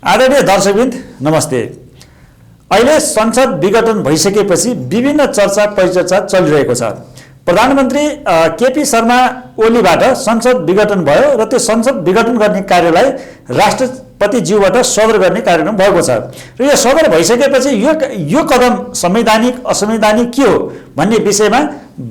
आदरणीय दर्शकवृन्द नमस्ते। अहिले संसद विघटन भइसकेपछि विभिन्न चर्चा परिचर्चा चलिरहेको छ। प्रधानमन्त्री केपी शर्मा ओलीबाट संसद विघटन भयो र त्यो संसद विघटन गर्ने कार्यलाई राष्ट्रपतिज्यूबाट सदर गर्ने कार्यक्रम भएको छ र यो सदर भइसकेपछि यो कदम संवैधानिक असंवैधानिक के हो भन्ने विषयमा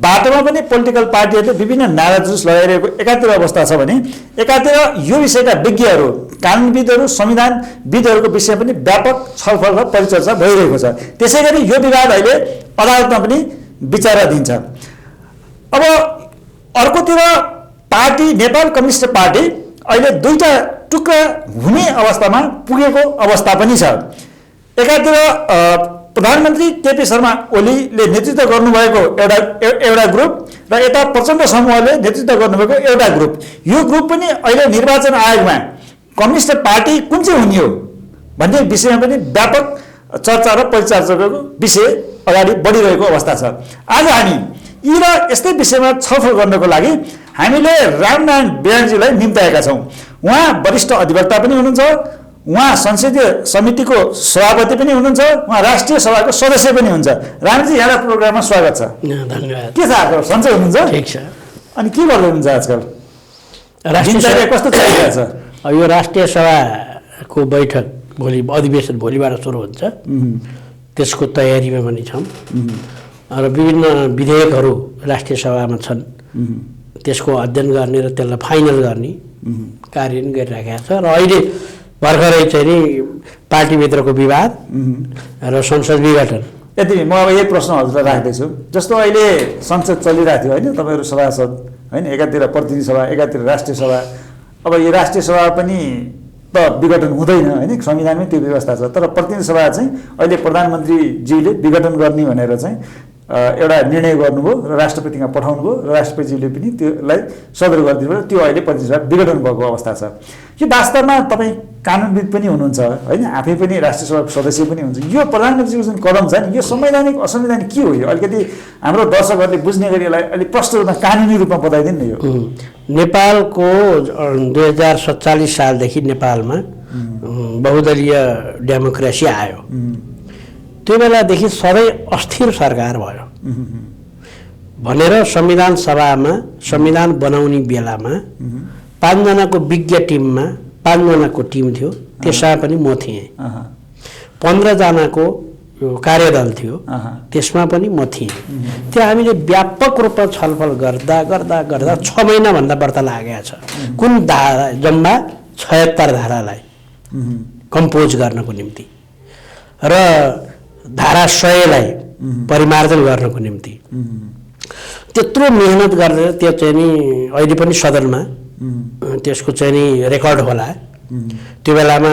बाटोमा पनि पोलिटिकल पार्टीहरूले विभिन्न नारा जुलुस लगाइरहेको एकातिर अवस्था छ भने एकातिर यो विषयका विज्ञहरू कानुनविदहरू संविधानविदहरूको विषय पनि व्यापक छलफल र परिचर्चा भइरहेको छ। त्यसैगरी यो विवाद अहिले अदालतमा पनि विचाराधीन छ। अब अर्कोतिर पार्टी नेपाल कम्युनिस्ट पार्टी अहिले दुईटा टुक्रा हुने अवस्थामा पुगेको अवस्था पनि छ। एकातिर प्रधानमन्त्री केपी शर्मा ओलीले नेतृत्व गर्नुभएको एउटा ग्रुप र यता प्रचण्ड समूहले नेतृत्व गर्नुभएको एउटा ग्रुप। यो ग्रुप पनि अहिले निर्वाचन आयोगमा कम्युनिस्ट पार्टी कुन चाहिँ हुने हो भन्ने विषयमा पनि व्यापक चर्चा र परिचर्चाको विषय अगाडि बढिरहेको अवस्था छ। आज हामी यी र यस्तै विषयमा छलफल गर्नको लागि हामीले रामनारायण ब्यानर्जीलाई निम्ताएका छौँ। उहाँ वरिष्ठ अधिवक्ता पनि हुनुहुन्छ, उहाँ संसदीय समितिको सभापति पनि हुनुहुन्छ, उहाँ राष्ट्रिय सभाको सदस्य पनि हुन्छ। रामजी, यहाँलाई प्रोग्राममा स्वागत छ। धन्यवाद। के छ आजकल, सन्चै हुनुहुन्छ? ठिक छ। अनि के गर्दै हुनुहुन्छ आजकल? राष्ट्रिय कस्तो चलिरहेको छ? यो राष्ट्रिय सभाको बैठक भोलि अधिवेशन भोलिबाट सुरु हुन्छ। त्यसको तयारीमा पनि छौँ र विभिन्न विधेयकहरू राष्ट्रिय सभामा छन्। त्यसको अध्ययन गर्ने र त्यसलाई फाइनल गर्ने कार्य गरिराखेका छ। र अहिले भर्खरै चाहिँ नि पार्टीभित्रको विवाद र संसद विघटन। यति म अब यही प्रश्न हजुरलाई राख्दैछु। जस्तो अहिले संसद चलिरहेको थियो होइन, तपाईँहरू सभासद होइन, एकातिर प्रतिनिधि सभा एकातिर राष्ट्रिय सभा। अब यो राष्ट्रिय सभा पनि त विघटन हुँदैन होइन, संविधानमै त्यो व्यवस्था छ। तर प्रतिनिधि सभा चाहिँ अहिले प्रधानमन्त्रीज्यूले विघटन गर्ने भनेर चाहिँ एउटा निर्णय गर्नुभयो र राष्ट्रपतिमा पठाउनुभयो र राष्ट्रपतिज्यूले पनि त्यसलाई सदर गरिदिनुभयो। त्यो अहिले प्रतिनिधि सभा विघटन भएको अवस्था छ। यो वास्तवमा तपाईँ कानुनविद पनि हुनुहुन्छ होइन, आफै पनि राष्ट्रिय सभाको सदस्य पनि हुन्छ। यो प्रधानमन्त्रीको जुन कदम छ नि, यो संवैधानिक असंवैधानिक के हो? यो अलिकति हाम्रो दर्शकहरूले बुझ्ने गरी यसलाई अलिक प्रष्ट रूपमा कानुनी रूपमा बताइदिनु न। यो नेपालको 2047 सालदेखि नेपालमा बहुदलीय डेमोक्रेसी आयो। त्यो बेलादेखि सधैँ अस्थिर सरकार भयो भनेर संविधान सभामा संविधान बनाउने बेलामा 5 जनाको विज्ञ टिममा 5 जनाको टिम थियो। त्यसमा पनि म थिएँ। 15 जनाको कार्यदल थियो, त्यसमा पनि म थिएँ। त्यो हामीले व्यापक रूपमा छलफल गर्दा गर्दा गर्दा 6 महिनाभन्दा बढ्ता लागेको छ। कुन धारा, जम्मा 76 धारालाई कम्पोज गर्नको निम्ति र धारा 100लाई परिमार्जन गर्नको निम्ति त्यत्रो मेहनत गरेर त्यो चाहिँ नि अहिले पनि सदनमा त्यसको चाहिँ नि रेकर्ड होला। त्यो बेलामा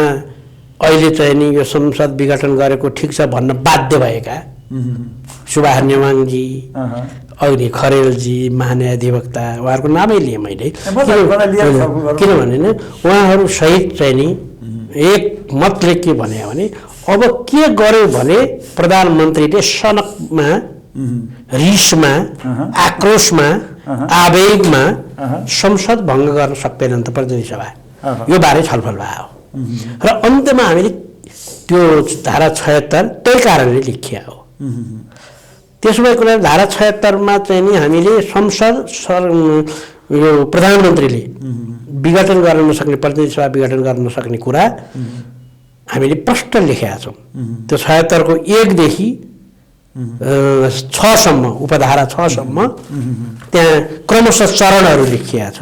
अहिले चाहिँ नि यो संसद विघटन गरेको ठिक छ भन्न बाध्य भएका सुभाष नेवाङजी, अग्नि खरेलजी, महान्यायाधिवक्ता, उहाँहरूको नामै लिएँ मैले। किनभने उहाँहरू सहित चाहिँ नि एक मतले के भन्यो भने अब के गर्यो भने प्रधानमन्त्रीले सनकमा, रिसमा, आक्रोशमा, आवेगमा संसद भङ्ग गर्न सक्दैनन् त प्रतिनिधि सभा। यो बारे छलफल भयो र अन्त्यमा हामीले त्यो धारा 76 त्यही कारणले लेखिया हो। त्यसो भएको कुरा धारा 76 मा चाहिँ नि हामीले संसद यो प्रधानमन्त्रीले विघटन गर्न नसक्ने, प्रतिनिधि सभा विघटन गर्न नसक्ने कुरा हामीले स्पष्ट लेखेका छौँ। त्यो 76 को 1 देखि 6 सम्म, उपधारा 6 सम्म त्यहाँ क्रमशः चरणहरू लेखिया छ।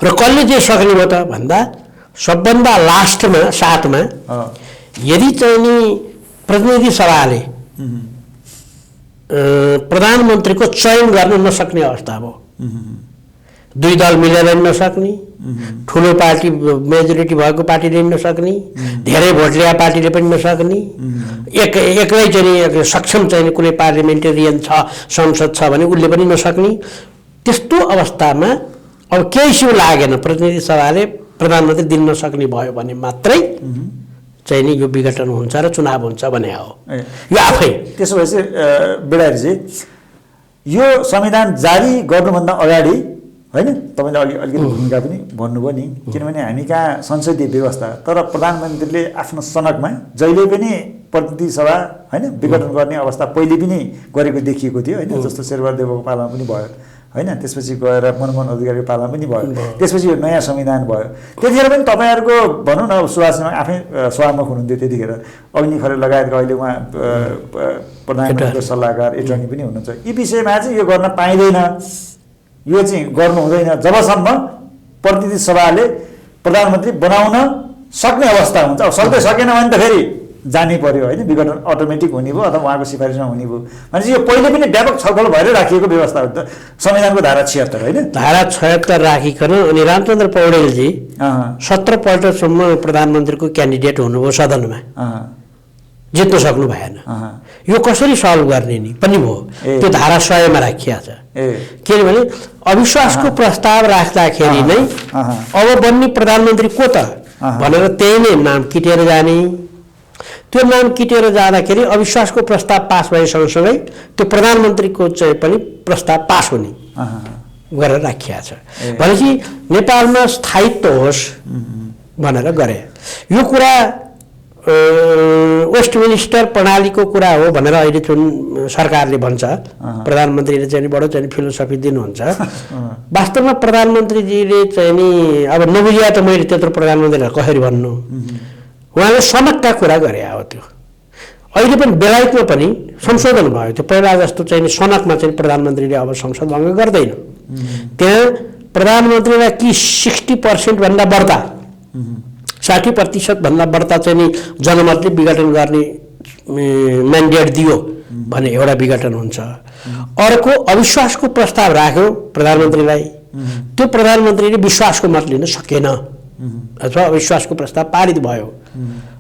र कसले चाहिँ सक्ने हो त भन्दा सबभन्दा लास्टमा 7 मा यदि चाहिँ नि प्रतिनिधि सभाले प्रधानमन्त्रीको चयन गर्न नसक्ने अवस्था हो, 2 दल मिलेर नसक्ने, ठुलो पार्टी मेजोरिटी भएको पार्टीले नसक्ने, धेरै भोट ल्याए पार्टीले पनि नसक्ने, एक्लै चाहिँ सक्षम चाहिँ कुनै पार्लिमेन्टेरियन छ, संसद छ भने उसले पनि नसक्ने। त्यस्तो अवस्थामा अब केही सिउ लागेन, प्रतिनिधि सभाले प्रधानमन्त्री दिन नसक्ने भयो भने मात्रै चाहिँ नि यो विघटन हुन्छ र चुनाव हुन्छ भने हो ए, यो आफै। त्यसो भएपछि बेलायतजी यो संविधान जारी गर्नुभन्दा अगाडि होइन तपाईँले अलिकति भूमिका पनि भन्नुभयो नि, किनभने हामी कहाँ संसदीय व्यवस्था, तर प्रधानमन्त्रीले आफ्नो सनकमा जहिले पनि प्रतिनिधि सभा होइन विघटन गर्ने अवस्था पहिले पनि गरेको देखिएको थियो होइन, जस्तो शेरबहादुर देवको पालामा पनि भयो होइन, त्यसपछि गएर मनमोहन अधिकारीको पालामा पनि भयो, त्यसपछि यो नयाँ संविधान भयो। त्यतिखेर पनि तपाईँहरूको भनौँ न सुभाष आफै सभामुख हुनुहुन्थ्यो त्यतिखेर, अग्नि खरेल लगायतका अहिले उहाँ प्रधानमन्त्रीको सल्लाहकार एटर्नी पनि हुनुहुन्छ, यी विषयमा चाहिँ यो गर्न पाइँदैन, यो चाहिँ गर्नु हुँदैन जबसम्म प्रतिनिधि सभाले प्रधानमन्त्री बनाउन सक्ने अवस्था हुन्छ। अब सक्दै सकेन भने त फेरि जानै पर्यो होइन, विघटन अटोमेटिक हुने भयो अथवा उहाँको सिफारिसमा हुने भयो। भनेपछि यो पहिले पनि व्यापक छलफल भएर राखिएको व्यवस्था हो त संविधानको धारा 76 होइन, धारा 76 राखिकन। अनि रामचन्द्र पौडेलजी 17 पल्टसम्म प्रधानमन्त्रीको क्यान्डिडेट हुनुभयो सदनमा, जित्न सक्नु भएन। यो कसरी सल्भ गर्ने नि पनि भयो, त्यो धारा 100 मा राखिया छ। किनभने अविश्वासको प्रस्ताव राख्दाखेरि नै अब बन्ने प्रधानमन्त्री को त भनेर त्यही नै नाम किटेर जाने, त्यो नाम किटेर जाँदाखेरि अविश्वासको प्रस्ताव पास भए सँगसँगै त्यो प्रधानमन्त्रीको चाहिँ पनि प्रस्ताव पास हुने गरेर राखिया छ। भनेपछि नेपालमा स्थायित्व होस् भनेर गरे। यो कुरा वेस्टमिनिस्टर प्रणालीको कुरा हो भनेर अहिले जुन सरकारले भन्छ, प्रधानमन्त्रीले चाहिँ बडो चाहिँ फिलोसफी दिनुहुन्छ। वास्तवमा प्रधानमन्त्रीजीले चाहिँ नि अब नबुझिया त मैले त्यत्रो प्रधानमन्त्रीलाई कसरी भन्नु, उहाँले सनकका कुरा गरे हो। त्यो अहिले पनि बेलायतमा पनि संशोधन भयो, त्यो पहिला जस्तो चाहिँ नि सनकमा चाहिँ प्रधानमन्त्रीले अब संसद भङ्ग गर्दैन। त्यहाँ प्रधानमन्त्रीलाई कि 60% भन्दा बढ्ता 60% भन्दा बढ्ता चाहिँ नि जनमतले विघटन गर्ने म्यान्डेट दियो भने एउटा विघटन हुन्छ। अर्को अविश्वासको प्रस्ताव राख्यो प्रधानमन्त्रीलाई, त्यो प्रधानमन्त्रीले विश्वासको मत लिन सकेन अथवा अविश्वासको प्रस्ताव पारित भयो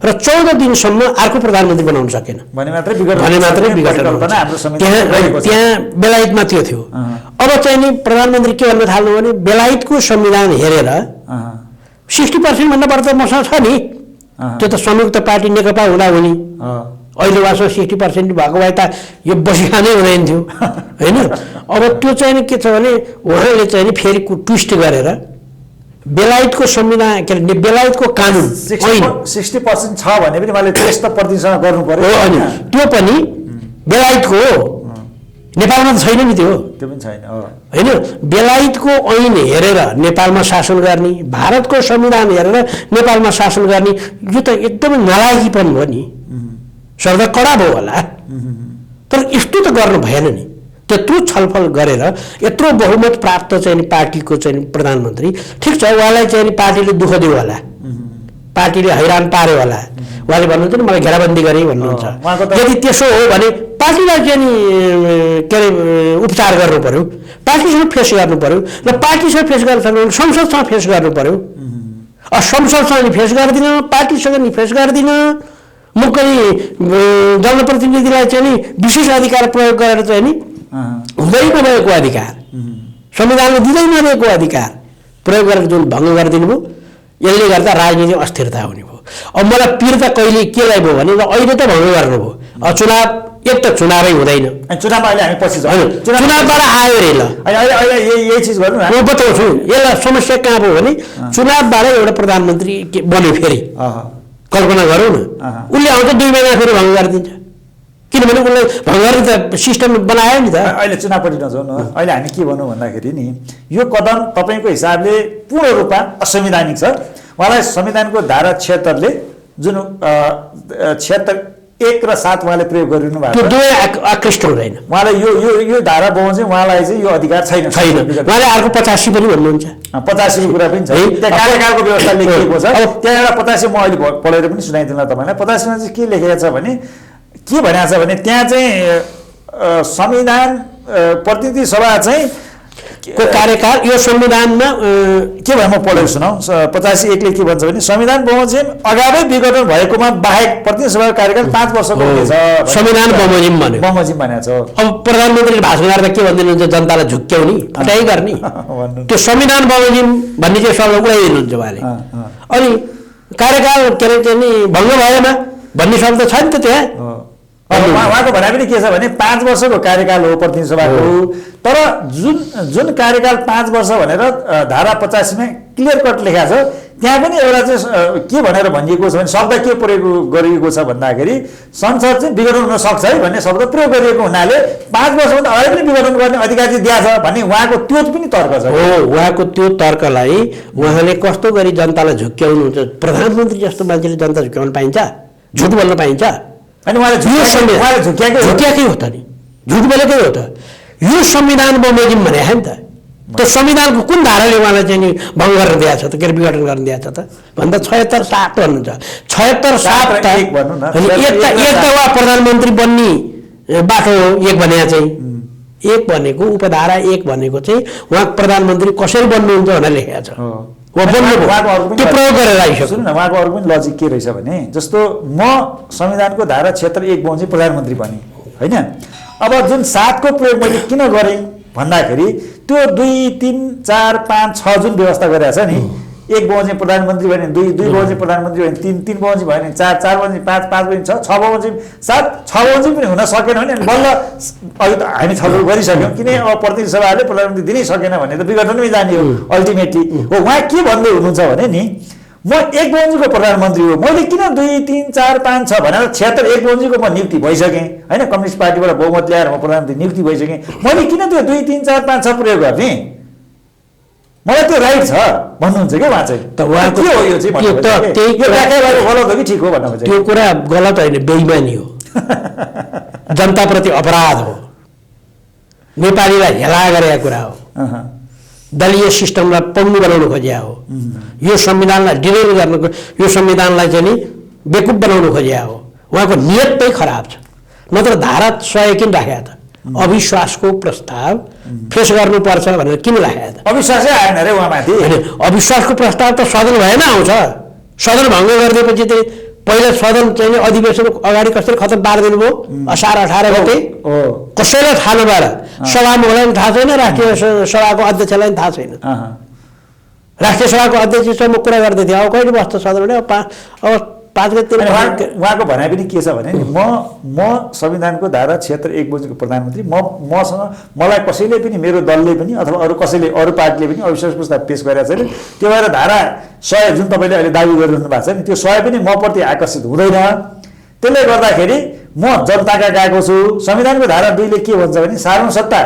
र 14 दिनसम्म अर्को प्रधानमन्त्री बनाउन सकेन भने मात्रै विघटन। त्यहाँ बेलायतमा त्यो थियो। अब चाहिँ नि प्रधानमन्त्री के भन्न थाल्नु भने बेलायतको संविधान हेरेर 60% भन्दा बढ्ता मसँग छ नि, त्यो त संयुक्त पार्टी नेकपा हुँदा हुने, अहिले वास्तव 60% भएको भए त यो बसिखानै हुँदैन थियो होइन। अब त्यो चाहिँ नि के छ भने उहाँले चाहिँ नि फेरि ट्विस्ट गरेर बेलायतको संविधान के अरे बेलायतको कानुन 60% छ भने पनि उहाँले टेस्ट त प्रतिनिधिसँग गर्नु पर्यो अनि त्यो पनि बेलायतको नेपालमा त छैन नि, त्यो पनि छैन होइन। बेलायतको ऐन हेरेर नेपालमा शासन गर्ने, भारतको संविधान हेरेर नेपालमा शासन गर्ने, यो त एकदमै नालायकीपन हो नि, सर्दा कडा भयो होला। तर यस्तो त गर्नु भएन नि, त्यत्रो छलफल गरेर यत्रो बहुमत प्राप्त चाहिँ पार्टीको चाहिँ प्रधानमन्त्री, ठिक छ उहाँलाई चाहिँ पार्टीले दुःख दियो होला, पार्टीले हैरान पार्यो होला, उहाँले भन्नुहुन्छ नि मलाई घेराबन्दी गरे भन्नुहुन्छ। यदि त्यसो हो भने पार्टीलाई चाहिँ नि के अरे उपचार गर्नु पर्यो, पार्टीसँग फेस गर्नु पर्यो र पार्टीसँग फेस गर्न सक्नु संसदसँग फेस गर्नु पर्यो। संसदसँग नि फेस गर्दिन, पार्टीसँग नि फेस गर्दिन, मुख्य जनप्रतिनिधिलाई चाहिँ नि विशेष अधिकार प्रयोग गरेर चाहिँ नि हुँदै नभएको अधिकार, संविधानले दिँदै नदिएको अधिकार प्रयोग गरेर जुन भङ्ग गरिदिनु भयो, यसले गर्दा राजनीतिक अस्थिरता हुने भयो। अब मलाई पीडा कहिले केलाई भयो भने अहिले त भङ्ग गर्नुभयो, चुनाव एक त चुनावै हुँदैन, चुनावमा अहिले हामी पछि चुनावबाट आयो रे, ल यही चिज गर्नु म बताउँछु यसलाई समस्या कहाँ भयो भने चुनावबाट एउटा प्रधानमन्त्री बन्यो, फेरि कल्पना गरौँ न, उसले आउँछ 2 महिना फेरि भङ्ग गरिदिन्छ, किनभने उसले भङ्ग गर्ने त सिस्टम बनायो नि त। अहिले चुनावपट्टि नजाउँ न, अहिले हामी के भनौँ भन्दाखेरि नि यो कदम तपाईँको हिसाबले पूर्ण रूपमा असंवैधानिक छ। उहाँलाई संविधानको धारा 76 ले जुन 76(1) र 7 उहाँले प्रयोग गरिनु भएको, त्यो दुवै आकृष्ट हुँदैन। उहाँलाई यो धारा बमोजिम उहाँलाई चाहिँ यो अधिकार छैन। उहाँले अर्को 85 पनि भन्नुहुन्छ, 85 को कुरा पनि छ, त्यहाँ कार्यकालको व्यवस्था लेखिएको छ। त्यहाँ एउटा 85 म अहिले पढेर पनि सुनाइदिउँला तपाईँलाई। 85 मा चाहिँ के लेखेको छ भने के भनेको छ भने त्यहाँ चाहिँ संविधान प्रतिनिधि सभा चाहिँ को कार्यकाल यो संविधानमा के भयो म पढेर सुनाऊ। 85(1) ले के भन्छ भने संविधान बमोजिम अगावै विघटन भएकोमा बाहेक प्रतिनिधि सभाको कार्यकाल 5 वर्षको हुनेछ। संविधान बमोजिम भन्यो, बमोजिम भनेको छ। अब प्रधानमन्त्रीले भाषण गर्दा के भन्दिनुहुन्छ, जनतालाई झुक्क्याउने फटाइ गर्ने, त्यो संविधान बमोजिम भन्ने चाहिँ शब्द उडाइदिनुहुन्छ उहाँले। अनि कार्यकाल के अरे चाहिँ नि भङ्ग भएन भन्ने शब्द छ नि त त्यहाँ। उहाँको भनाइ पनि के छ भने 5 वर्षको कार्यकाल हो प्रतिनिधि सभाको, तर जुन कार्यकाल 5 वर्ष भनेर धारा 85 मा क्लियर कट लेखा छ, त्यहाँ पनि एउटा चाहिँ के भनेर भनिएको छ भने शब्द के प्रयोग गरिएको छ भन्दाखेरि संसद चाहिँ विघटन हुन सक्छ है भन्ने शब्द प्रयोग गरिएको हुनाले 5 वर्षभन्दा अगाडि पनि विघटन गर्ने अधिकार चाहिँ दिएको छ भन्ने उहाँको त्यो पनि तर्क छ। हो, उहाँको त्यो तर्कलाई उहाँले कस्तो गरी जनतालाई झुक्क्याउनुहुन्छ? प्रधानमन्त्री जस्तो मान्छेले जनता झुक्क्याउन पाइन्छ? झुट बोल्न पाइन्छ? अनि उहाँले झुक्क्याएकै हो त नि, झुट बोलेकै हो त। यो संविधान बमोजिम भने नि त, त्यो संविधानको कुन धाराले उहाँलाई चाहिँ नि भङ्ग गर्न दिएको छ त, के अरे विघटन गर्न दिएको छ त भन्दा 76-7 भन्नुहुन्छ। 76-7 एक भन्नु न, एक त उहाँ प्रधानमन्त्री बन्ने बाटो हो एक भने चाहिँ, एक भनेको उपधारा 1 भनेको चाहिँ उहाँ प्रधानमन्त्री कसरी बन्नुहुन्छ भनेर लेखेको छ। त्यो प्रयोग गरेर आइसक्यो। सुन्नु न, उहाँको अरू पनि लजिक के रहेछ भने जस्तो म संविधानको धारा 76(1 बमोजिम प्रधानमन्त्री बने होइन, अब जुन 7 को प्रयोग मैले किन गरेँ भन्दाखेरि त्यो 2, 3, 4, 5, 6 जुन व्यवस्था गरेको छ नि, 1 बमोजिम प्रधानमन्त्री भने 2, 2 बमोजिम प्रधानमन्त्री भने 3, 3 बमोजिम भयो भने 4, 4 बमोजिम 5, 5 बमोजिम 6, 6 बमोजिम 7, 6 बमोजिम पनि हुन सकेन भने बल्ल अहिले त हामी छलफल गरिसक्यौँ किन अब प्रतिनिधि सभाले प्रधानमन्त्री दिनै सकेन भने त विघटनमै जाने हो अल्टिमेटली। हो, उहाँ के भन्दै हुनुहुन्छ भने नि म 1 बमोजिमको प्रधानमन्त्री हो, मैले किन 2, 3, 4, 5, 6 भनेर 76(1 बमोजिमको म नियुक्ति भइसकेँ होइन, कम्युनिस्ट पार्टीबाट बहुमत ल्याएर म प्रधानमन्त्री नियुक्ति भइसकेँ, मैले किन त्यो 2, 3, 4, 5, 6 प्रयोग गर्ने? मलाई त्यो राइट छ भन्नुहुन्छ क्या उहाँ चाहिँ। त उहाँको के हो यो चाहिँ गलत हो कि ठिक हो भन्नु खोजेको? त्यो कुरा गलत होइन, बेइमानी हो, जनताप्रति अपराध हो, नेपालीलाई हेला गरेको कुरा हो, दलीय सिस्टमलाई पङ्गु बनाउन खोजिया हो, यो संविधानलाई डिरेल गर्नको, यो संविधानलाई चाहिँ नि बेकुब बनाउन खोजिया हो। उहाँको नियत चाहिँ खराब छ, नत्र धारा 100 किन राखेको त? अविश्वासको प्रस्ताव फेस गर्नुपर्छ भनेर किन राखेको त? अविश्वासै आएन अरे उहाँमाथि। अविश्वासको प्रस्ताव त सदन भएन आउँछ, सदन भङ्ग गरिदिएपछि चाहिँ पहिला सदन चाहिँ अधिवेशन अगाडि कसरी खतम पारिदिनु भयो? असार 18 गते कसैलाई थाहा नभएर, सभामुखलाई पनि थाहा छैन, राष्ट्रिय सभाको अध्यक्षलाई पनि थाहा छैन। राष्ट्रिय सभाको अध्यक्षसँग म कुरा गर्दै थिएँ, अब कहिले बस्छ सदन भने अब 5 गते। उहाँको भनाइ पनि के छ भने म संविधानको धारा 76(1 बमोजिमको प्रधानमन्त्री, मलाई कसैले पनि, मेरो दलले पनि अथवा अरू कसैले, अरू पार्टीले पनि अविश्वास प्रस्ताव पेश गरेको छैन। त्यो भएर धारा 100 जुन तपाईँले अहिले दाबी गरिरहनु भएको छ नि, त्यो 100 पनि म प्रति आकर्षित हुँदैन। त्यसले गर्दाखेरि म जनताका गएको छु। संविधानको धारा 2 ले के भन्छ भने सार्वभौम सत्ता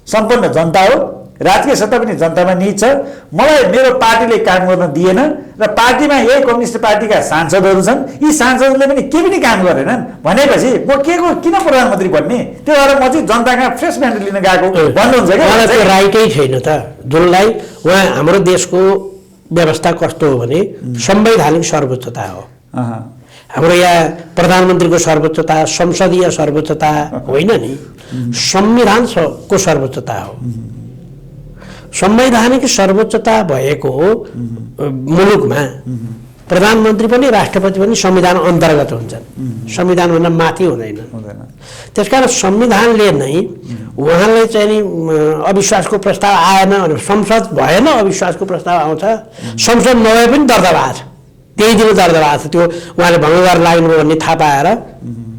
सम्पन्न जनता हो, राजकीय सत्ता पनि जनतामा निहित छ। मलाई मेरो पार्टीले काम गर्न दिएन र पार्टीमा यही कम्युनिस्ट पार्टीका सांसदहरू छन्, यी सांसदहरूले पनि के पनि काम गरेनन् भनेपछि म किन प्रधानमन्त्री बन्ने? त्यो भएर म चाहिँ जनताका फ्रेस म्यान्डेट लिन गएको भन्नुहुन्छ क्या? उहाँलाई त्यो राइटै छैन त, जुनलाई उहाँ हाम्रो देशको व्यवस्था कस्तो हो भने संवैधानिक सर्वोच्चता हो। हाम्रो यहाँ प्रधानमन्त्रीको सर्वोच्चता संसदीय सर्वोच्चता होइन नि, संविधानको सर्वोच्चता हो। संवैधानिक सर्वोच्चता भएको मुलुकमा प्रधानमन्त्री पनि राष्ट्रपति पनि संविधान अन्तर्गत हुन्छन्, संविधानभन्दा माथि हुँदैन। त्यसकारण संविधानले नै उहाँलाई चाहिँ नि अविश्वासको प्रस्ताव आएन भने संसद भएन, अविश्वासको प्रस्ताव आउँछ, संसद नभए पनि दर्ता भएको छ, त्यही दिन दर्ता भएको छ। त्यो उहाँले भङ्ग गरेर लाग्नुभयो भन्ने थाहा पाएर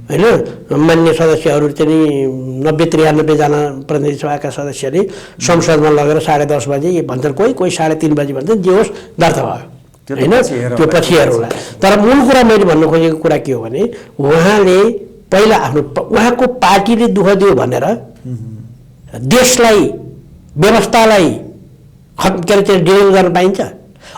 होइन, मान्य सदस्यहरू चाहिँ 90-93 जना प्रतिनिधि सभाका सदस्यले संसदमा लगेर 10:30 बजे भन्छन्, कोही 3:30 बजे भन्छन्, जे होस् दर्ता भयो होइन, त्यो पछि हेरौँला। तर मूल कुरा मैले भन्नु खोजेको कुरा के हो भने उहाँले पहिला उहाँको पार्टीले दुःख दियो भनेर देशलाई, व्यवस्थालाई के अरे चाहिँ डिरेल गर्न पाइन्छ?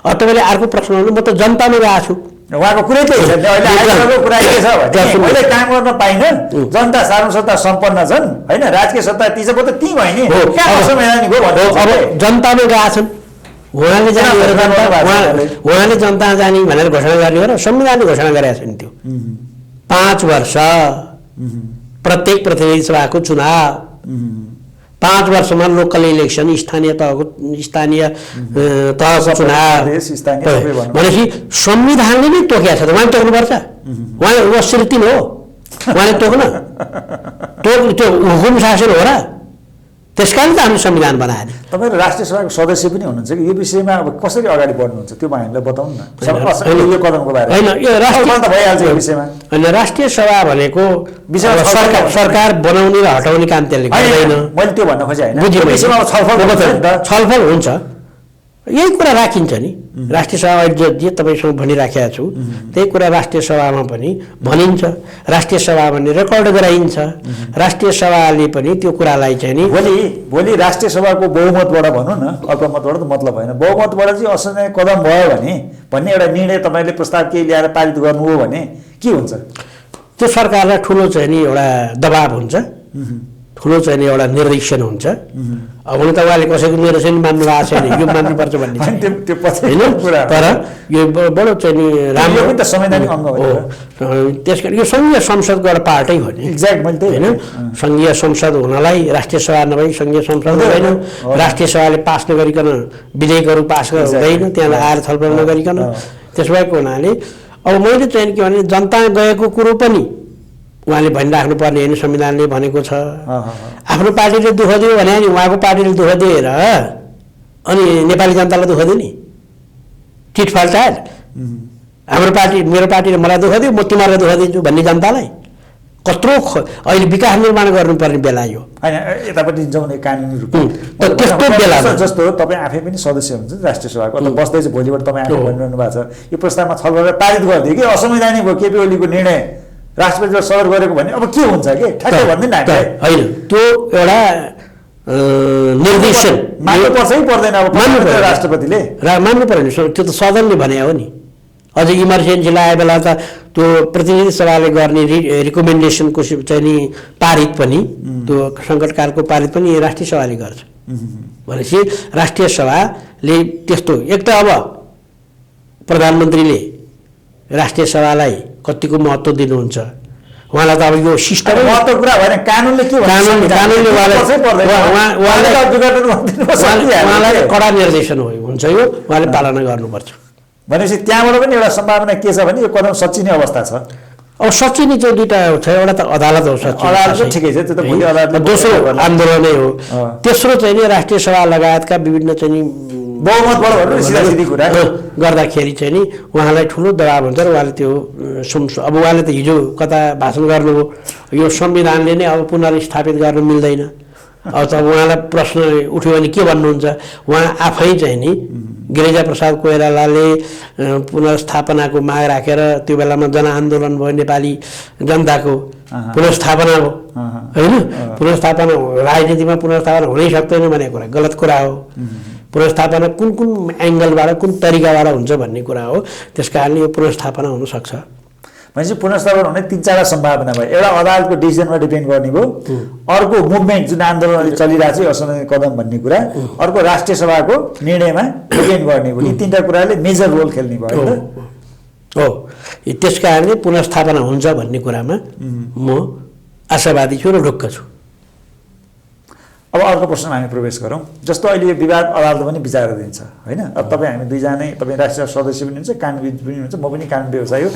तपाईँले अर्को प्रश्न गर्नु, म त जनतामा गएको छु, उहाँको कुरै त्यही छ। अहिलेको कुरा के छ भने मैले काम गर्न पाइनँ, जनता सार्वभौम सत्ता सम्पन्न छन् होइन, राजकीय सत्ता ती चाहिँ त ती भयो नि, अब जनतामा गएको छन्, उहाँले जनता जाने भनेर घोषणा गर्ने हो र संविधानले घोषणा गरेका छन्। त्यो 5 वर्ष प्रत्येक प्रतिनिधि सभाको चुनाव, 5 वर्षमा लोकल इलेक्सन, स्थानीय तहको चुनाव भनेपछि संविधानले नै तोकेको छ त, उहाँले तोक्नुपर्छ। उहाँ श्रीतिन हो, उहाँले तोक्न त्यो हुकुम शासन हो र? त्यसकारण त हामी संविधान बनाए नि। तपाईहरु राष्ट्रिय सभाको सदस्य पनि हुनुहुन्छ कि यो विषयमा अब कसरी अगाडि बढ्नुहुन्छ त्यो हामीलाई बताउनु न। यो कदमको बारेमा हैन, यो राष्ट्रिय त भइहाल्छ यो विषयमा। हैन, राष्ट्रिय सभा भनेको विषयमा सरकार बनाउने र हटाउने काम त्यसले गर्दैन। मैले त्यो भन्न खोजे हैन। बुझेँ, विषयमा छलफल हुन्छ, यही कुरा राखिन्छ नि। राष्ट्रिय सभा जे तपाईसँग भनिराखेको छु त्यही कुरा राष्ट्रिय सभामा पनि भनिन्छ। राष्ट्रिय सभा भन्ने रेकर्ड गराइन्छ। राष्ट्रिय सभाले पनि त्यो कुरालाई चाहिँ नि भोलि राष्ट्रिय सभाको बहुमतबाट भनौँ न, अल्पमतबाट त मतलब भएन, बहुमतबाट चाहिँ असंवैधानिक कदम भयो भने भन्ने एउटा निर्णय तपाईँले प्रस्ताव केही ल्याएर पारित गर्नुभयो भने के हुन्छ? त्यो सरकारलाई ठुलो चाहिँ नि एउटा दबाब हुन्छ, ठुलो चाहिँ नि एउटा निर्देशन हुन्छ। अब हुन त उहाँले कसैको निर्देशन मान्नु भएको छैन, यो मान्नुपर्छ भन्ने होइन, तर यो बडो चाहिँ नि राम्रो पनि त संवैधानिक अङ्ग हो। त्यसकारण यो सङ्घीय संसदको एउटा पार्टै हो नि। एक्ज्याक्ट मैले त्यही होइन, सङ्घीय संसद हुनलाई राष्ट्रिय सभा नभई सङ्घीय संसद हुँदैन। राष्ट्रिय सभाले पास नगरिकन विधेयकहरू पास हुँदैन, त्यहाँ आएर छलफल नगरिकन। त्यसो भएको हुनाले अब मैले चाहिँ के भने जनता गएको कुरो पनि उहाँले भनिराख्नु पर्ने होइन, संविधानले भनेको छ। आफ्नो पार्टीले दुःख दियो भने नि उहाँको पार्टीले दुःख दिएर अनि नेपाली जनतालाई दुःख दियो नि, चिट फाल्टाएर। हाम्रो पार्टी, मेरो पार्टीले मलाई दुःख दियो, म तिमीहरूलाई दुःख दिन्छु भन्ने जनतालाई कत्रो अहिले विकास निर्माण गर्नुपर्ने बेला यो होइन। यतापट्टि जाउने कानुनी रूपमा त्यस्तो बेला जस्तो तपाईँ आफै पनि सदस्य हुन्छ राष्ट्रिय सभाको, अथवा बस्दैछ भोलिबाट तपाईँ आफै भनिरहनु भएको छ यो प्रस्तावमा छलफल पारित गरिदियो कि असंवैधानिक भयो केपी ओलीको निर्णय राष्ट्रपतिले सदर गरेको भने अब के हुन्छ कि ठ्याक्कै भन्दैन होइन। त्यो एउटा निर्देशन मान्नुपर्छ कि पर्दैन? अब मान्नुपर्छ राष्ट्रपतिले, मान्नु पर्यो। त्यो त सदनले भने हो नि। अझ इमर्जेन्सी लागेको बेला त त्यो प्रतिनिधि सभाले गर्ने रिकमेन्डेसनको चाहिँ नि पारित पनि, त्यो सङ्कटकालको पारित पनि राष्ट्रिय सभाले गर्छ। भनेपछि राष्ट्रिय सभाले त्यस्तो एक त अब प्रधानमन्त्रीले राष्ट्रिय सभालाई कतिको महत्त्व दिनुहुन्छ उहाँलाई त अब यो सिस्टम महत्त्व कुरा भएन, कानुनले के भन्छ? कानुनले उहाँलाई कडा निर्देशन हुन्छ, यो उहाँले पालना गर्नुपर्छ। भनेपछि त्यहाँबाट पनि एउटा सम्भावना के छ भने यो कदम सच्चिने अवस्था छ। अब सच्चिने चाहिँ दुईवटा छ, एउटा त अदालत हो, अदालत ठिकै छ, त्यो त भोलि अदालतले। दोस्रो आन्दोलनै हो। तेस्रो चाहिँ नि राष्ट्रिय सभा लगायतका विभिन्न चाहिँ नि बहुमतबाट सिधासिधी कुरा गर्दाखेरि चाहिँ नि उहाँलाई ठुलो दबाब हुन्छ र उहाँले त्यो अब उहाँले त हिजो कता भाषण गर्नुभयो यो संविधानले नै अब पुनर्स्थापित गर्न मिल्दैन। अब त उहाँलाई प्रश्न उठ्यो भने के भन्नुहुन्छ? उहाँ आफै चाहिँ नि गिरिजा प्रसाद कोइरालाले पुनर्स्थापनाको माग राखेर त्यो बेलामा जनआन्दोलन भयो, नेपाली जनताको पुनर्स्थापना हो होइन। पुनर्स्थापना राजनीतिमा पुनर्स्थापना हुनै सक्दैन भन्ने कुरा गलत कुरा हो। पुनर्स्थापना कुन कुन एङ्गलबाट कुन तरिकाबाट हुन्छ भन्ने कुरा हो। त्यस कारणले यो पुनर्स्थापना हुनसक्छ। भनेपछि पुनर्स्थापना हुने 3-4 सम्भावना भयो। एउटा अदालतको डिसिजनमा डिपेन्ड गर्ने भयो, अर्को मुभमेन्ट जुन आन्दोलन चलिरहेको छ असंवैधानिक कदम भन्ने कुरा, अर्को राष्ट्रिय सभाको निर्णयमा डिपेन्ड गर्ने भयो। यी 3टा कुराले मेजर रोल खेल्ने भयो हो। त्यस कारणले पुनर्स्थापना हुन्छ भन्ने कुरामा म आशावादी छु र ढुक्क छु। अब अर्को प्रश्नमा हामी प्रवेश गरौँ। जस्तो अहिले यो विवाद अदालतले पनि विचार दिन्छ होइन। अब तपाईँ हामी दुईजनै, तपाईँ राष्ट्रिय सदस्य पनि हुनुहुन्छ, कानुनविद पनि हुनुहुन्छ, म पनि कानुन व्यवसायी हो।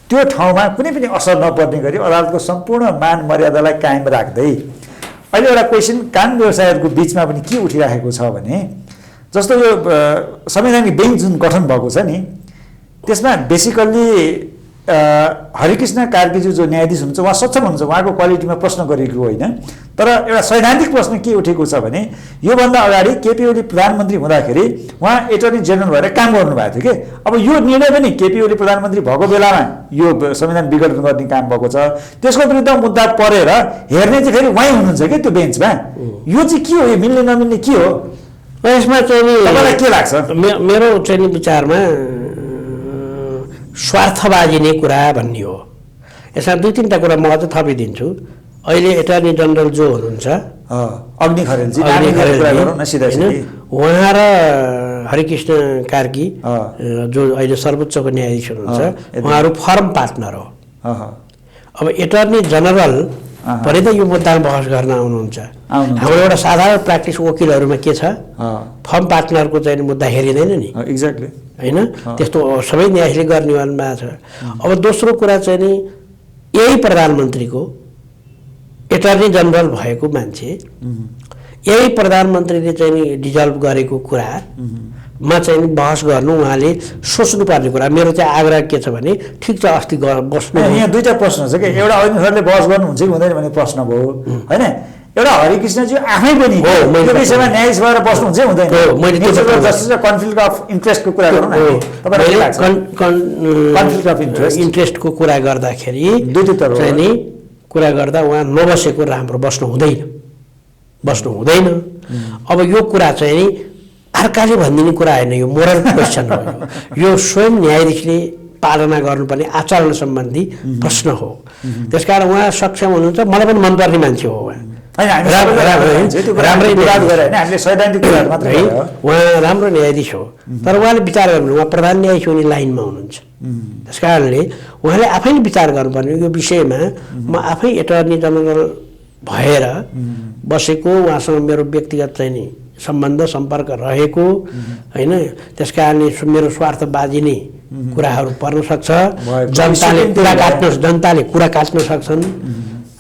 त्यो ठाउँमा कुनै पनि असर नपर्ने गरी अदालतको सम्पूर्ण मान मर्यादालाई कायम राख्दै अहिले एउटा क्वेसन कानुन व्यवसायहरूको बिचमा पनि के उठिराखेको छ भने जस्तो यो संवैधानिक बेन्च जुन गठन भएको छ नि त्यसमा बेसिकल्ली हरिकृष्ण कार्कीज्यू जो न्यायाधीश हुनुहुन्छ उहाँ सक्षम हुनुहुन्छ, उहाँको क्वालिटीमा प्रश्न गरेको होइन। तर एउटा सैद्धान्तिक प्रश्न के उठेको छ भने योभन्दा अगाडि केपी ओली प्रधानमन्त्री हुँदाखेरि उहाँ एटर्नी जेनरल भएर काम गर्नुभएको थियो कि। अब यो निर्णय पनि केपी ओली प्रधानमन्त्री भएको बेलामा यो संविधान विघटन गर्ने काम भएको छ, त्यसको विरुद्ध मुद्दा परेर हेर्ने चाहिँ फेरि उहाँ हुनुहुन्छ कि त्यो बेन्चमा। यो चाहिँ के हो? यो मिल्ने नमिल्ने के हो? यसमा चाहिँ तपाईँलाई के लाग्छ? मेरो चाहिँ विचारमा स्वार्थबाजी नै कुरा भन्ने हो। यसमा 2-3टा कुरा म अझ थपिदिन्छु। अहिले एटर्नी जनरल जो हुनुहुन्छ अग्नि खरेलजी, उहाँ र हरिकृष्ण कार्की जो अहिले सर्वोच्चको न्यायाधीश हुनुहुन्छ उहाँहरू फर्म पार्टनर हो। अब एटर्नी जनरल भने त यो मुद्दामा बहस गर्न आउनुहुन्छ। हाम्रो एउटा साधारण प्र्याक्टिस वकिलहरूमा के छ, फर्म पार्टनरको चाहिँ मुद्दा हेरिँदैन नि। एक्ज्याक्टली होइन, त्यस्तो सबै न्यायाधीशले गर्ने भएको छ। अब दोस्रो कुरा चाहिँ नि यही प्रधानमन्त्रीको एटर्नी जनरल भएको मान्छे यही प्रधानमन्त्रीले चाहिँ नि डिजल्भ गरेको कुरामा चाहिँ नि बहस गर्नु उहाँले सोच्नुपर्ने कुरा। मेरो चाहिँ आग्रह के छ भने ठिक छ अस्ति बस्नु। यहाँ दुईटा प्रश्न छ कि एउटा अविनाश सरले बहस गर्नुहुन्छ कि हुँदैन भन्ने प्रश्न भयो होइन। एउटा हरिकृष्णजी आफै पनि यो विषयमा न्यायाधीश भएर बस्नुहुन्छ हुँदैन। जस्टिस र कन्फ्लिक्ट अफ इन्ट्रेस्टको कुरा गरौँ न। कन्फ्लिक्ट अफ इन्ट्रेस्टको कुरा गर्दाखेरि दुईतिर चाहिँ नि कुरा गर्दा उहाँ नबसेको राम्रो, बस्नु हुँदैन। अब यो कुरा चाहिँ नि अर्काले भनिदिने कुरा होइन, यो मोरल क्वेसन हो। यो स्वयं न्यायाधीशले पालना गर्नुपर्ने आचरण सम्बन्धी प्रश्न हो। त्यसकारण उहाँ सक्षम हुनुहुन्छ। मलाई पनि मनपर्ने मान्छे हो उहाँ, उहाँ राम्रो न्यायाधीश हो। तर उहाँले विचार गर्नु, उहाँ प्रधान न्यायाधीश हुने लाइनमा हुनुहुन्छ। त्यस कारणले उहाँले आफैले विचार गर्नुपर्ने यो विषयमा। म आफै एटर्नी जनरल भएर बसेको, उहाँसँग मेरो व्यक्तिगत चाहिँ नि सम्बन्ध सम्पर्क रहेको होइन। त्यस कारणले मेरो स्वार्थबाजी नै कुराहरू पर्न सक्छ। जनताले कुरा काट्न सक्छन्।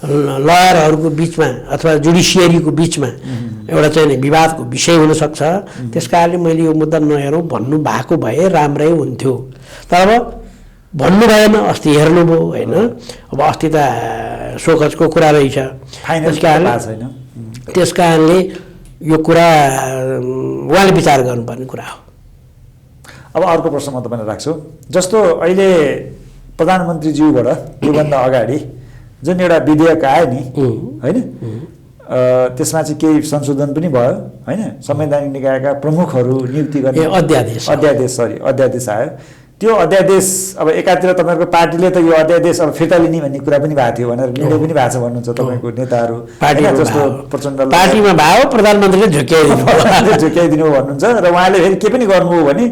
लयरहरूको बिचमा अथवा जुडिसियरीको बिचमा एउटा चाहिँ नि विवादको विषय हुनसक्छ। त्यस कारणले मैले यो मुद्दा नहेरौँ भन्नु भएको भए राम्रै हुन्थ्यो। तर अब भन्नु भएन, अस्ति हेर्नुभयो होइन। अब अस्ति त सोकजको कुरा रहेछ। त्यस कारणले यो कुरा उहाँले विचार गर्नुपर्ने कुरा हो। अब अर्को प्रश्न म तपाईँलाई राख्छु। जस्तो अहिले प्रधानमन्त्रीज्यूबाट योभन्दा अगाडि जुन एउटा विधेयक आयो नि होइन, त्यसमा चाहिँ केही संशोधन पनि भयो होइन। संवैधानिक निकायका प्रमुखहरू नियुक्ति गर्ने अध्यादेश आयो। त्यो अध्यादेश अब एकातिर तपाईँहरूको पार्टीले त यो अध्यादेश अब फिर्ता लिने भन्ने कुरा पनि भएको थियो भनेर निर्णय पनि भएको छ भन्नुहुन्छ तपाईँको नेताहरू। जस्तो प्रचण्ड पार्टीमा भयो, प्रधानमन्त्रीले झुक्याइदिनु भन्नुहुन्छ र उहाँले फेरि के पनि गर्नुभयो भने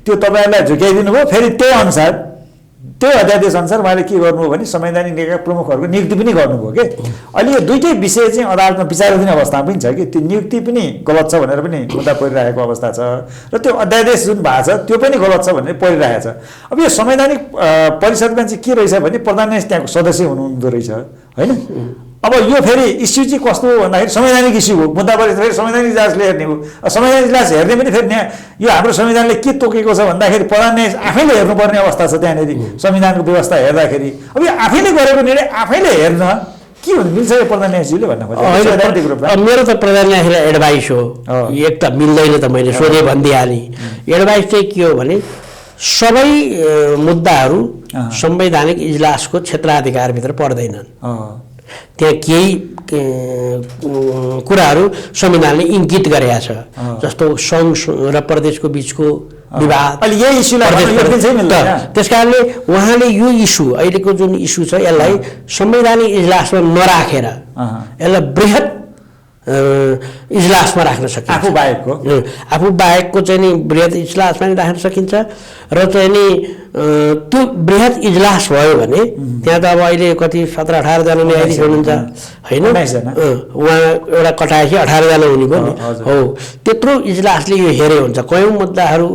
त्यो तपाईँहरूलाई झुक्याइदिनु भयो। फेरि त्यही अनुसार त्यो अध्यादेश अनुसार उहाँले के गर्नुभयो भने संवैधानिक निकायका प्रमुखहरूको नियुक्ति पनि गर्नुभयो कि। अहिले यो दुईटै विषय चाहिँ अदालतमा विचाराधीन अवस्थामा पनि छ कि त्यो नियुक्ति पनि गलत छ भनेर पनि मुद्दा परिरहेको अवस्था छ र त्यो अध्यादेश जुन भएको छ त्यो पनि गलत छ भनेर परिरहेको छ। अब यो संवैधानिक परिषदमा चाहिँ के रहेछ भने प्रधान न्यायाधीश त्यहाँको सदस्य हुनुहुँदो रहेछ होइन। अब यो फेरि इस्यु चाहिँ कस्तो हो भन्दाखेरि संवैधानिक इस्यु हो। मुद्दा परेछ फेरि संवैधानिक इजलासले हेर्ने हो। संवैधानिक इजलास हेर्ने पनि फेरि यो हाम्रो संविधानले के तोकेको छ भन्दाखेरि प्रधान न्यायाधीश आफैले हेर्नुपर्ने अवस्था छ त्यहाँनिर संविधानको व्यवस्था हेर्दाखेरि। अब यो आफैले गरेको निर्णय आफैले हेर्न के हुन्छ, मिल्छ यो प्रधान न्यायाधीशले भन्न खोजेको? मेरो त प्रधान न्यायाधीशलाई एडभाइस हो। एक त मिल्दैन त मैले सोधे भनिदिइहालेँ। एडभाइस चाहिँ के हो भने सबै मुद्दाहरू संवैधानिक इजलासको क्षेत्राधिकारभित्र पर्दैनन्। त्यहाँ केही कुराहरू संविधानले इङ्गित गरेका छ। जस्तो सङ्घ र प्रदेशको बिचको विवाद, त्यस कारणले उहाँले यो इस्यु अहिलेको जुन इस्यु छ यसलाई संवैधानिक इजलासमा नराखेर यसलाई बृहत इजलासमा राख्न सकिन्छ। आफू बाहेकको चाहिँ नि बृहत इजलासमा नि राख्न सकिन्छ र चाहिँ नि त्यो बृहत इजलास भयो भने त्यहाँ त अब अहिले कति 17-18 जना न्यायाधीश हुनुहुन्छ होइन। उहाँ एउटा कटाएपछि 18 जना हुने भयो नि हो। त्यत्रो इजलासले यो हेरे हुन्छ। कयौँ मुद्दाहरू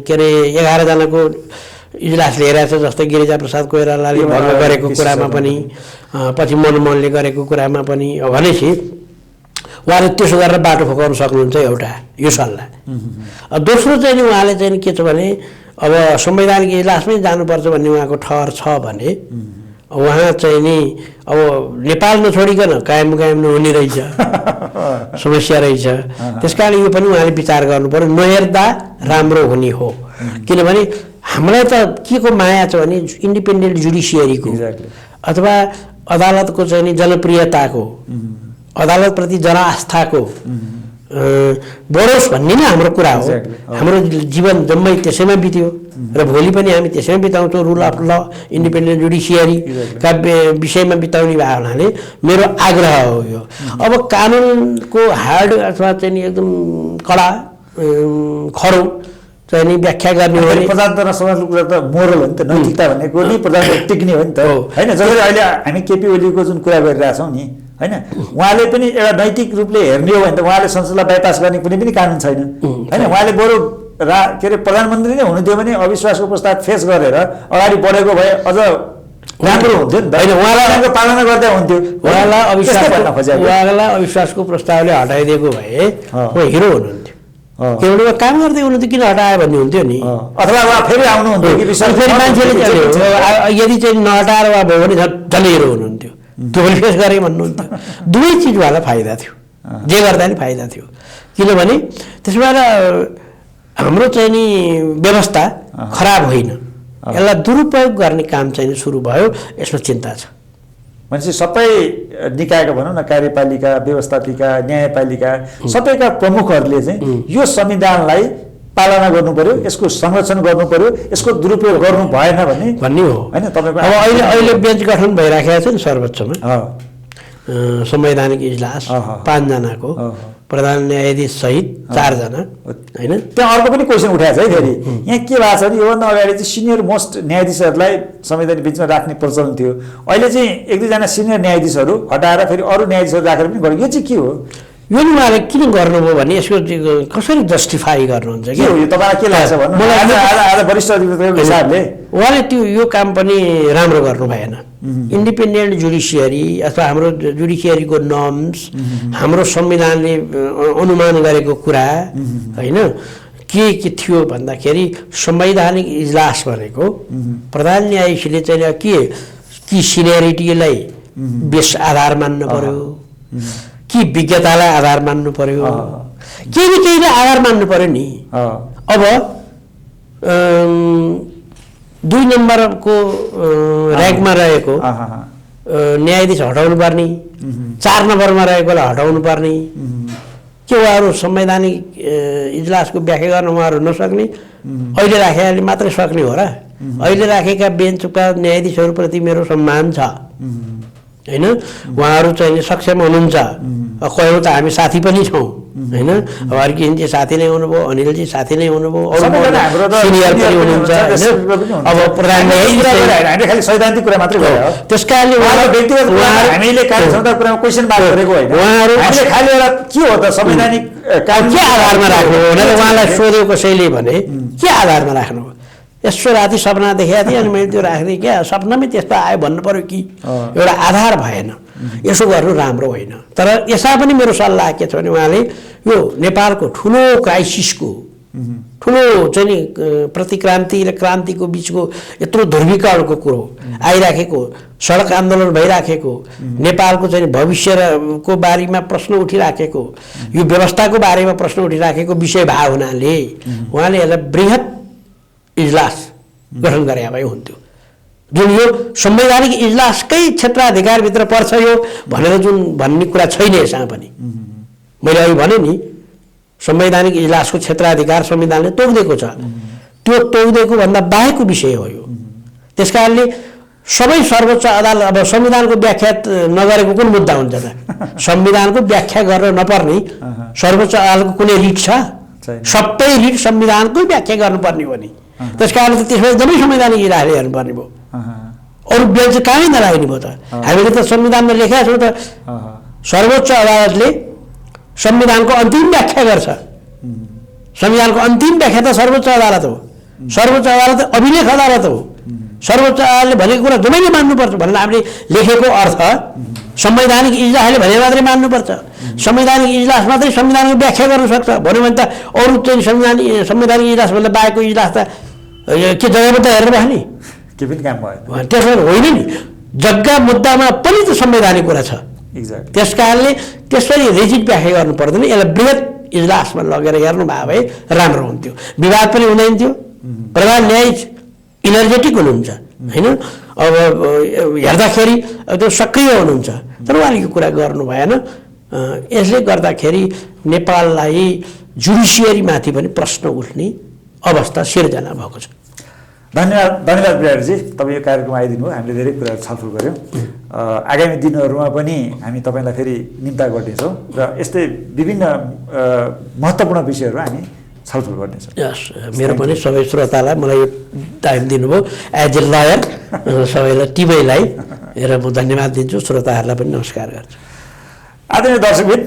के अरे 11 जनाको इजलासले हेरेको छ। जस्तै गिरिजाप्रसाद कोइरालाले भङ्ग गरेको कुरामा पनि, पछि मनमोहनले गरेको कुरामा पनि। भनेपछि उहाँले त्यसो गरेर बाटो फकाउन सक्नुहुन्छ एउटा यो सल्लाह। दोस्रो चाहिँ नि उहाँले चाहिँ के छ भने अब संवैधानिक इजलासमै जानुपर्छ भन्ने उहाँको ठहर छ भने उहाँ चाहिँ नि अब नेपाल नछोडिकन कायम नहुने रहेछ, समस्या रहेछ। त्यस कारण यो पनि उहाँले विचार गर्नु पर्यो। नहेर्दा राम्रो हुने हो। किनभने हामीलाई त के को माया छ भने इन्डिपेन्डेन्ट जुडिसियरीको अथवा अदालतको चाहिँ नि जनप्रियताको, अदालतप्रति जनआस्थाको बढोस् भन्ने नै हाम्रो कुरा हो। हाम्रो जीवन जम्मै त्यसैमा बित्यो र भोलि पनि हामी त्यसैमा बिताउँछौँ। रुल अफ ल, इन्डिपेन्डेन्ट जुडिसियरीका विषयमा बिताउने भए हुनाले मेरो आग्रह हो यो। अब कानुनको हार्ड अथवा चाहिँ नि एकदम कडा खरो चाहिँ नि व्याख्या गर्ने हो भने प्रजातन्त्र समाजको कुरा त मोरल हो नि त। नैतिकता भनेको नि प्रजातन्त्र टिक्ने हो नि त होइन। जसरी अहिले हामी केपी ओलीको जुन कुरा गरिरहेछौँ नि होइन, उहाँले पनि एउटा नैतिक रूपले हेर्ने हो भने त उहाँले संसदलाई बाइपास गर्ने कुनै पनि कानुन छैन होइन। उहाँले बरु के अरे प्रधानमन्त्री नै हुनुहुन्थ्यो भने अविश्वासको प्रस्ताव फेस गरेर अगाडि बढेको भए अझ राम्रो हुन्थ्यो नि त होइन, उहाँलाई पालना गर्दै हुन्थ्यो उहाँलाई अविश्वासको प्रस्तावले हटाइदिएको भए उहाँ हिरो हुनुहुन्थ्यो किनभने उहाँ काम गर्दै हुनुहुन्थ्यो किन हटायो भन्ने हुन्थ्यो नि अथवा उहाँ फेरि आउनुहुन्थ्यो कि फेरि मान्छेले यदि चाहिँ नहटाएर उहाँ भयो भने झन् हिरो हुनुहुन्थ्यो त्यो पनि फेस गरेँ भन्नुहुन्थ्यो दुवै चिज उहाँलाई फाइदा थियो जे गर्दा नि फाइदा थियो किनभने त्यसो भएर हाम्रो चाहिँ नि व्यवस्था खराब होइन यसलाई दुरुपयोग गर्ने काम चाहिँ सुरु भयो यसमा चिन्ता छ भनेपछि सबै निकायका भनौँ न कार्यपालिका व्यवस्थापिका न्यायपालिका सबैका प्रमुखहरूले चाहिँ यो संविधानलाई पालना गर्नु पर्यो यसको संरक्षण गर्नु पर्यो यसको दुरुपयोग गर्नु भएन भन्ने हो होइन तपाईँको अब अहिले बेन्च गठन भइराखेको छ नि सर्वोच्चमा संवैधानिक इजलास 5 जनाको प्रधान न्यायाधीश सहित 4 जना होइन त्यहाँ अर्को पनि क्वेसन उठाएको छ है फेरि यहाँ के भएको छ भने योभन्दा अगाडि चाहिँ सिनियर मोस्ट न्यायाधीशहरूलाई संवैधानिक बिचमा राख्ने प्रचलन थियो अहिले चाहिँ 1-2 जना सिनियर न्यायाधीशहरू हटाएर फेरि अरू न्यायाधीशहरू राखेर पनि गर्यो यो चाहिँ के हो यो नि उहाँले किन गर्नुभयो भने यसको कसरी जस्टिफाई गर्नुहुन्छ के हो यो तपाईँलाई के लाग्छ भन्नु मलाई आज वरिष्ठ अधिवक्ताको हिसाबले उहाँले यो काम पनि राम्रो गर्नु भएन इन्डिपेन्डेन्ट जुडिसियरी अथवा हाम्रो जुडिसियरीको नर्म्स हाम्रो संविधानले अनुमान गरेको कुरा होइन के थियो भन्दाखेरि संवैधानिक इजलास भनेको प्रधान न्यायाधीशले चाहिँ कि सिनियरिटीलाई बेस आधार मान्नु पर्यो कि विज्ञतालाई आधार मान्नु पर्यो केहीलाई आधार मान्नु पर्यो नि अब 2 नम्बरको र्याङ्कमा रहेको न्यायाधीश हटाउनु पर्ने 4 नम्बरमा रहेकोलाई हटाउनु पर्ने के उहाँहरू संवैधानिक इजलासको व्याख्या गर्न उहाँहरू नसक्ने अहिले राखेकाले मात्रै सक्ने हो र अहिले राखेका बेन्चका न्यायाधीशहरूप्रति मेरो सम्मान छ होइन उहाँहरू चाहिँ सक्षम हुनुहुन्छ कयौँ त हामी साथी पनि छौँ होइन अब हर्किनजी साथी नै हुनुभयो अनिलजी साथी नै हुनुभयो सिनियर पनि हुनुहुन्छ अब प्रधान खालि सैद्धान्तिक कुरा मात्रै भयो त्यस कारणले व्यक्तिगत हामीले कार्यक्षमताको कुरामा क्वेसन मार्क गरेको होइन उहाँहरू खालि एउटा के हो त संवैधानिक के आधारमा राख्नु भनेर उहाँलाई सोध्यो कसैले भने के आधारमा राख्नु यसो राति सपना देखाएको थिएँ अनि मैले त्यो राख्दै क्या सपनामै त्यस्तो आयो भन्नु पर्यो कि एउटा आधार भएन यसो गर्नु राम्रो होइन तर यसमा पनि मेरो सल्लाह के छ भने उहाँले यो नेपालको ठुलो क्राइसिसको ठुलो चाहिँ नि प्रतिक्रान्ति र क्रान्तिको बिचको यत्रो ध्रुवीकरणको कुरो आइराखेको सडक आन्दोलन भइराखेको नेपालको चाहिँ भविष्यको बारेमा प्रश्न उठिराखेको यो व्यवस्थाको बारेमा प्रश्न उठिराखेको विषय भए हुनाले उहाँले यसलाई बृहत इजलास गठन गरे भए हुन्थ्यो जुन यो संवैधानिक इजलासकै क्षेत्राधिकारभित्र पर्छ यो भनेर जुन भन्ने कुरा छैन यसमा पनि मैले अघि भने नि संवैधानिक इजलासको क्षेत्राधिकार संविधानले तोकिदिएको छ त्यो तोकिदिएको भन्दा बाहेकको विषय हो यो त्यसकारणले सबै सर्वोच्च अदालत अब संविधानको व्याख्या नगरेको कुन मुद्दा हुन्छ त संविधानको व्याख्या गर्न नपर्ने सर्वोच्च अदालतको कुनै रिट छ सबै रिट संविधानकै व्याख्या गर्नुपर्ने हो नि त्यसकारण त त्यसमा एकदमै संवैधानिक इजलासले हेर्नुपर्ने भयो अरू बेन्च कहीँ नलाग्ने भयो त हामीले त संविधानमा लेखेका छौँ त सर्वोच्च अदालतले संविधानको अन्तिम व्याख्या गर्छ संविधानको अन्तिम व्याख्या त सर्वोच्च अदालत हो सर्वोच्च अदालत अभिलेख अदालत हो सर्वोच्च अदालतले भनेको कुरा जम्मैले मान्नुपर्छ भनेर हामीले लेखेको अर्थ संवैधानिक इजलासले भने मात्रै मान्नुपर्छ संवैधानिक इजलास मात्रै संविधानको व्याख्या गर्न सक्छ भन्यो भने त अरू चाहिँ संवैधानिक इजलासभन्दा बाहेकको इजलास त के जग्गामा त हेरेर बस्ने के पनि काम भयो त्यसो होइन नि जग्गा मुद्दामा पनि त संवैधानिक कुरा छ त्यस कारणले त्यसरी रिजिड व्याख्या गर्नु पर्दैन यसलाई बृहत इजलासमा लगेर हेर्नु भयो भए राम्रो हुन्थ्यो विवाद पनि हुँदैन थियो प्रधान न्यायाधीश इनर्जेटिक हुनुहुन्छ होइन अब हेर्दाखेरि त्यो सक्रिय हुनुहुन्छ तर उहाँले यो कुरा गर्नु भएन यसले गर्दाखेरि नेपाललाई जुडिसियरीमाथि पनि प्रश्न उठ्ने अवस्था सिर्जना भएको छ धन्यवाद बिराटजी तपाईँ यो कार्यक्रममा आइदिनु भयो हामीले धेरै कुराहरू छलफल गऱ्यौँ आगामी दिनहरूमा पनि हामी तपाईँलाई फेरि निम्ता गर्नेछौँ र यस्तै विभिन्न महत्त्वपूर्ण विषयहरू हामी छलफल गर्नेछौँ यस मेरो पनि सबै श्रोतालाई मलाई यो टाइम दिनुभयो एज ए लयर सबैलाई टिमैलाई र म धन्यवाद दिन्छु श्रोताहरूलाई पनि नमस्कार गर्छु आदरणीय दर्शकबिन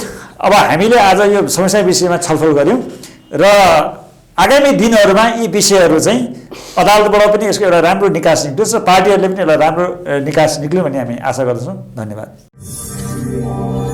अब हामीले आज यो समस्या विषयमा छलफल गऱ्यौँ र आगामी दिनहरूमा यी विषयहरू चाहिँ अदालतबाट पनि यसको एउटा राम्रो निकास निक्लियोस् र पार्टीहरूले पनि एउटा राम्रो निकास निक्ल्यो भन्ने हामी आशा गर्दछौँ। धन्यवाद।